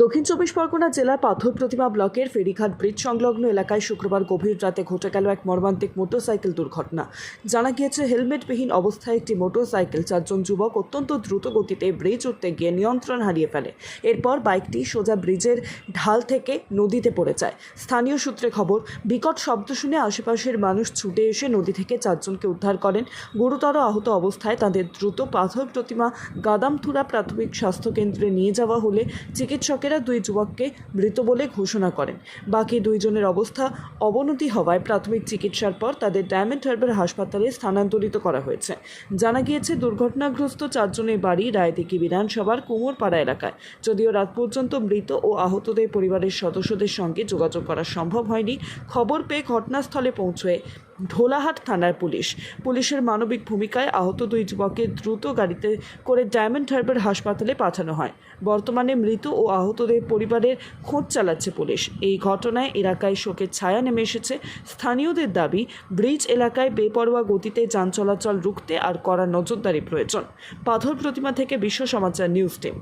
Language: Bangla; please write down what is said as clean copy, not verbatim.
দক্ষিণ চব্বিশ পরগনা জেলার পাথর প্রতিমা ব্লকের ফেরিঘাট ব্রিজ সংলগ্ন এলাকায় শুক্রবার গভীর রাতে ঘটে গেল এক মর্মান্তিক মোটরসাইকেল দুর্ঘটনা। জানা গিয়েছে, হেলমেটবিহীন অবস্থায় একটি মোটরসাইকেল চারজন যুবক অত্যন্ত দ্রুত গতিতে ব্রিজ উঠতে গিয়ে নিয়ন্ত্রণ হারিয়ে ফেলে। এরপর বাইকটি সোজা ব্রিজের ঢাল থেকে নদীতে পড়ে যায়। স্থানীয় সূত্রে খবর, বিকট শব্দ শুনে আশেপাশের মানুষ ছুটে এসে নদী থেকে চারজনকে উদ্ধার করেন। গুরুতর আহত অবস্থায় তাদের দ্রুত পাথর প্রতিমা গাদামথুরা প্রাথমিক স্বাস্থ্যকেন্দ্রে নিয়ে যাওয়া হলে চিকিৎসকেরা দুই যুবককে মৃত বলে ঘোষণা করেন। বাকি দুইজনের অবস্থা অবনতি হওয়ায় প্রাথমিক চিকিৎসার পর তাদের ডায়মন্ড হারবার হাসপাতালে স্থানান্তরিত করা হয়েছে। জানা গিয়েছে, দুর্ঘটনাগ্রস্ত চারজনের বাড়ি রায়দিঘি বিধানসভার কুমোরপাড়া এলাকায়। যদিও রাত পর্যন্ত মৃত ও আহতদের পরিবারের সদস্যদের সঙ্গে যোগাযোগ করা সম্ভব হয়নি। খবর পেয়ে ঘটনাস্থলে পৌঁছয় ঢোলাহাট থানার পুলিশের মানবিক ভূমিকায় আহত দুই যুবককে দ্রুত গাড়িতে করে ডায়মন্ড হারবার হাসপাতালে পাঠানো হয়। বর্তমানে মৃত ও আহতদের পরিবারের খোঁজ চালাচ্ছে পুলিশ। এই ঘটনায় এলাকায় শোকের ছায়া নেমে এসেছে। স্থানীয়দের দাবি, ব্রিজ এলাকায় বেপরোয়া গতিতে যান চলাচল রুখতে আর কড়া নজরদারি প্রয়োজন। পাথর প্রতিমা থেকে বিশ্ব সমাচার নিউজ টিম।